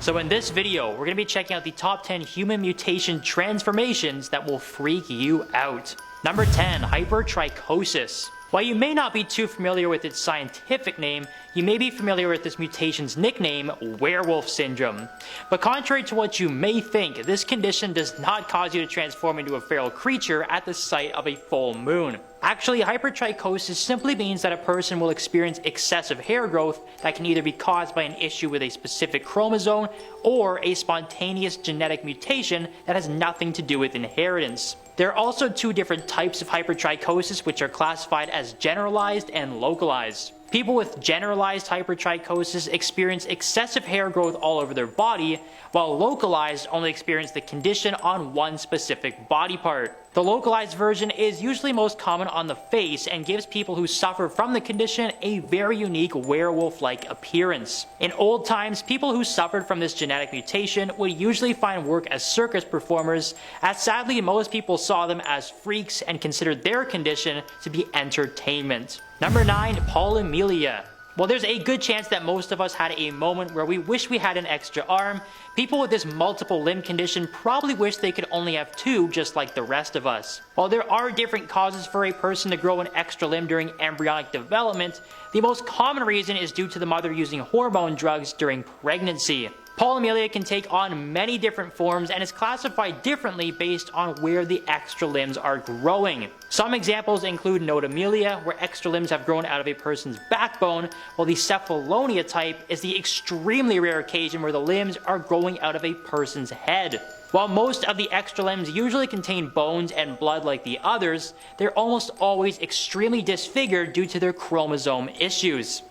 So in this video, we're going to be checking out the top 10 human mutation transformations that will freak you out. Number 10, hypertrichosis. While you may not be too familiar with its scientific name, you may be familiar with this mutation's nickname, werewolf syndrome. But contrary to what you may think, this condition does not cause you to transform into a feral creature at the sight of a full moon. Actually, hypertrichosis simply means that a person will experience excessive hair growth that can either be caused by an issue with a specific chromosome or a spontaneous genetic mutation that has nothing to do with inheritance. There are also two different types of hypertrichosis, which are classified as generalized and localized. People with generalized hypertrichosis experience excessive hair growth all over their body, while localized only experience the condition on one specific body part. The localized version is usually most common on the face and gives people who suffer from the condition a very unique werewolf-like appearance. In old times, people who suffered from this genetic mutation would usually find work as circus performers, as sadly most people saw them as freaks and considered their condition to be entertainment. Number 9, polymelia. While there's a good chance that most of us had a moment where we wish we had an extra arm, people with this multiple limb condition probably wish they could only have two, just like the rest of us. While there are different causes for a person to grow an extra limb during embryonic development, the most common reason is due to the mother using hormone drugs during pregnancy. Polymelia can take on many different forms and is classified differently based on where the extra limbs are growing. Some examples include notomelia, where extra limbs have grown out of a person's backbone, while the cephalonia type is the extremely rare occasion where the limbs are growing out of a person's head. While most of the extra limbs usually contain bones and blood like the others, they're almost always extremely disfigured due to their chromosome issues.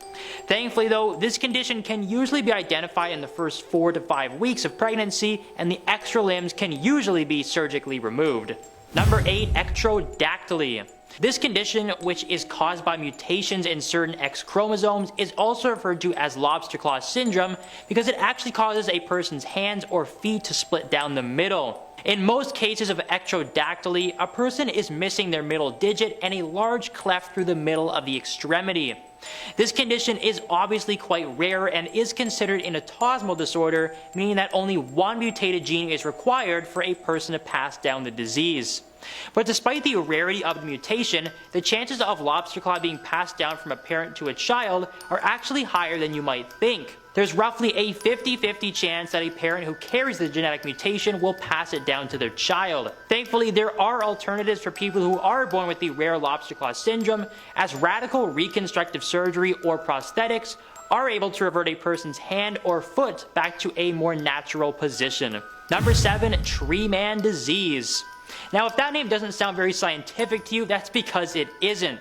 Thankfully though, this condition can usually be identified in the first 4 to 5 weeks of pregnancy, and the extra limbs can usually be surgically removed. Number 8, ectrodactyly. This condition, which is caused by mutations in certain X chromosomes, is also referred to as lobster claw syndrome because it actually causes a person's hands or feet to split down the middle. In most cases of ectrodactyly, a person is missing their middle digit and a large cleft through the middle of the extremity. This condition is obviously quite rare and is considered an autosomal disorder, meaning that only one mutated gene is required for a person to pass down the disease. But despite the rarity of the mutation, the chances of lobster claw being passed down from a parent to a child are actually higher than you might think. There's roughly a 50-50 chance that a parent who carries the genetic mutation will pass it down to their child. Thankfully, there are alternatives for people who are born with the rare lobster claw syndrome, as radical reconstructive surgery or prosthetics are able to revert a person's hand or foot back to a more natural position. Number 7, tree man disease. Now, if that name doesn't sound very scientific to you, that's because it isn't.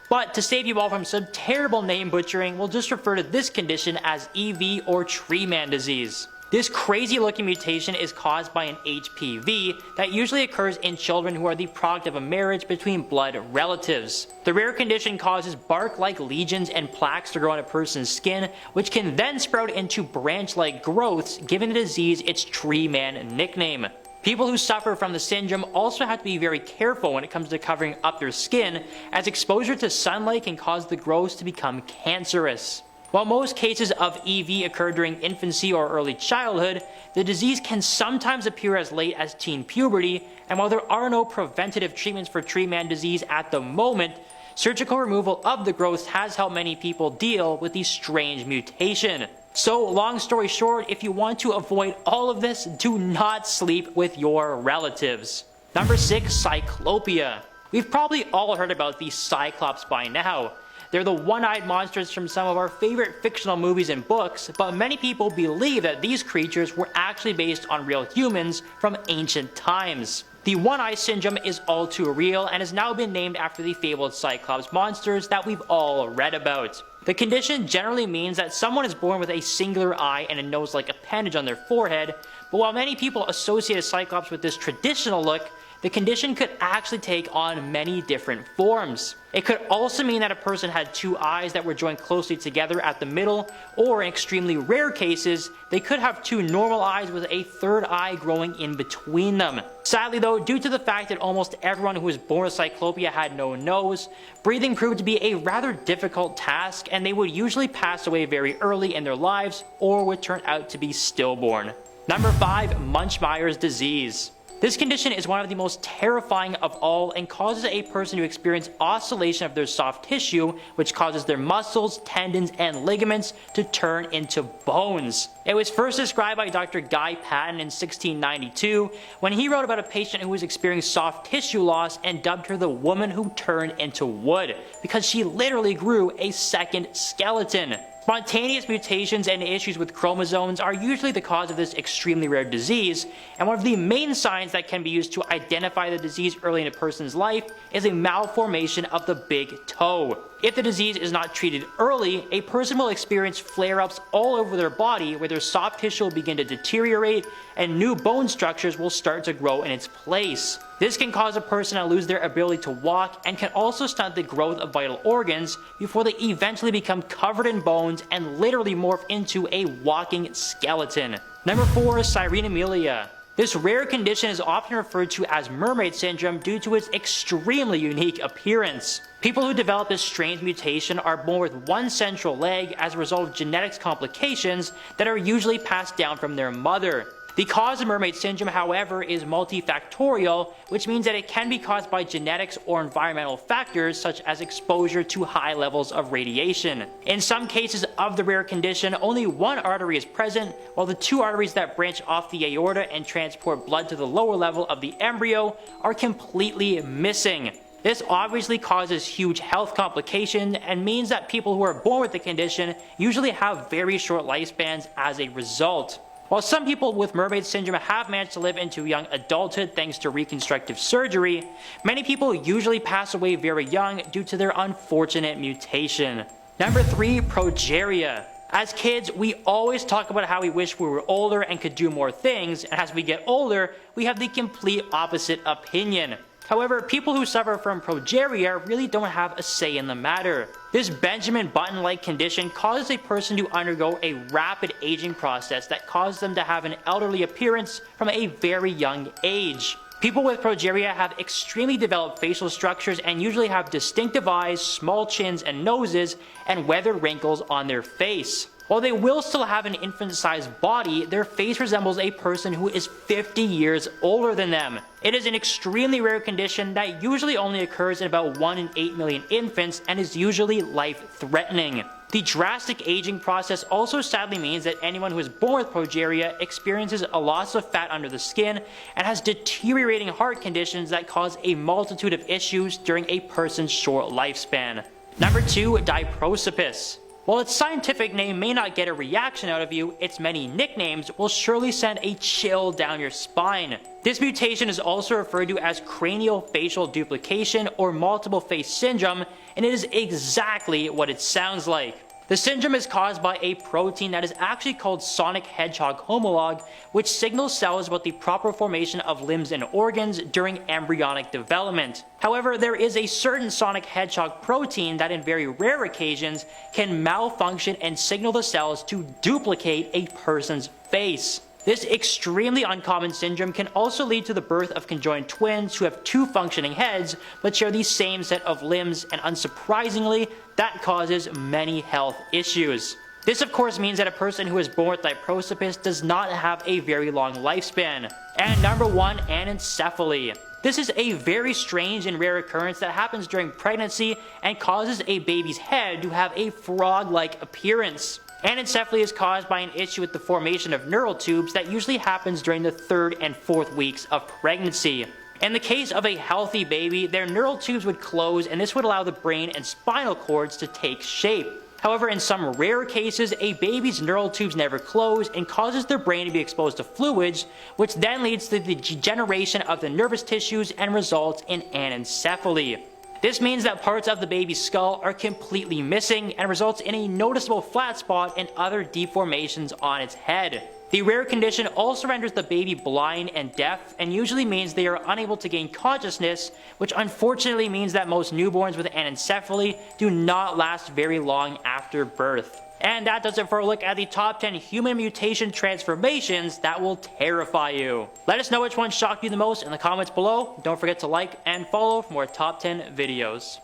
But to save you all from some terrible name butchering, we'll just refer to this condition as EV or tree man disease. This crazy looking mutation is caused by an HPV that usually occurs in children who are the product of a marriage between blood relatives. The rare condition causes bark-like lesions and plaques to grow on a person's skin, which can then sprout into branch-like growths, giving the disease its tree man nickname. People who suffer from the syndrome also have to be very careful when it comes to covering up their skin, as exposure to sunlight can cause the growths to become cancerous. While most cases of EV occur during infancy or early childhood, the disease can sometimes appear as late as teen puberty, and while there are no preventative treatments for tree man disease at the moment, surgical removal of the growths has helped many people deal with the strange mutation. So, long story short, if you want to avoid all of this, do not sleep with your relatives. Number 6, cyclopia. We've probably all heard about the Cyclops by now. They're the one-eyed monsters from some of our favorite fictional movies and books, but many people believe that these creatures were actually based on real humans from ancient times. The one-eye syndrome is all too real and has now been named after the fabled Cyclops monsters that we've all read about. The condition generally means that someone is born with a singular eye and a nose-like appendage on their forehead, but while many people associate a Cyclops with this traditional look, the condition could actually take on many different forms. It could also mean that a person had two eyes that were joined closely together at the middle, or in extremely rare cases, they could have two normal eyes with a third eye growing in between them. Sadly though, due to the fact that almost everyone who was born with cyclopia had no nose, breathing proved to be a rather difficult task, and they would usually pass away very early in their lives or would turn out to be stillborn. Number 5. Munch-Meyer's disease. This condition is one of the most terrifying of all and causes a person to experience oscillation of their soft tissue, which causes their muscles, tendons, and ligaments to turn into bones. It was first described by Dr. Guy Patton in 1692 when he wrote about a patient who was experiencing soft tissue loss and dubbed her the woman who turned into wood, because she literally grew a second skeleton. Spontaneous mutations and issues with chromosomes are usually the cause of this extremely rare disease, and one of the main signs that can be used to identify the disease early in a person's life is a malformation of the big toe. If the disease is not treated early, a person will experience flare-ups all over their body where their soft tissue will begin to deteriorate and new bone structures will start to grow in its place. This can cause a person to lose their ability to walk and can also stunt the growth of vital organs before they eventually become covered in bones and literally morph into a walking skeleton. Number 4. Cyrenamelia. This rare condition is often referred to as mermaid syndrome due to its extremely unique appearance. People who develop this strange mutation are born with one central leg as a result of genetics complications that are usually passed down from their mother. The cause of mermaid syndrome, however, is multifactorial, which means that it can be caused by genetics or environmental factors such as exposure to high levels of radiation. In some cases of the rare condition, only one artery is present, while the two arteries that branch off the aorta and transport blood to the lower level of the embryo are completely missing. This obviously causes huge health complications and means that people who are born with the condition usually have very short lifespans as a result. While some people with mermaid syndrome have managed to live into young adulthood thanks to reconstructive surgery, many people usually pass away very young due to their unfortunate mutation. Number 3. Progeria. As kids, we always talk about how we wish we were older and could do more things, and as we get older, we have the complete opposite opinion. However, people who suffer from progeria really don't have a say in the matter. This Benjamin Button-like condition causes a person to undergo a rapid aging process that causes them to have an elderly appearance from a very young age. People with progeria have extremely developed facial structures and usually have distinctive eyes, small chins and noses, and weathered wrinkles on their face. While they will still have an infant-sized body, their face resembles a person who is 50 years older than them. It is an extremely rare condition that usually only occurs in about 1 in 8 million infants and is usually life-threatening. The drastic aging process also sadly means that anyone who is born with progeria experiences a loss of fat under the skin and has deteriorating heart conditions that cause a multitude of issues during a person's short lifespan. Number 2. Diprosopis. While its scientific name may not get a reaction out of you, its many nicknames will surely send a chill down your spine. This mutation is also referred to as cranial facial duplication or multiple face syndrome, and it is exactly what it sounds like. The syndrome is caused by a protein that is actually called sonic hedgehog homolog, which signals cells about the proper formation of limbs and organs during embryonic development. However, there is a certain sonic hedgehog protein that in very rare occasions can malfunction and signal the cells to duplicate a person's face. This extremely uncommon syndrome can also lead to the birth of conjoined twins who have two functioning heads but share the same set of limbs, and unsurprisingly, that causes many health issues. This of course means that a person who is born with diprosopis does not have a very long lifespan. And number 1, anencephaly. This is a very strange and rare occurrence that happens during pregnancy and causes a baby's head to have a frog-like appearance. Anencephaly is caused by an issue with the formation of neural tubes that usually happens during the 3rd and 4th weeks of pregnancy. In the case of a healthy baby, their neural tubes would close, and this would allow the brain and spinal cords to take shape. However, in some rare cases, a baby's neural tubes never close and causes their brain to be exposed to fluids, which then leads to the degeneration of the nervous tissues and results in anencephaly. This means that parts of the baby's skull are completely missing and results in a noticeable flat spot and other deformations on its head. The rare condition also renders the baby blind and deaf, and usually means they are unable to gain consciousness, which unfortunately means that most newborns with anencephaly do not last very long after birth. And that does it for a look at the top 10 human mutation transformations that will terrify you. Let us know which one shocked you the most in the comments below. Don't forget to like and follow for more top 10 videos.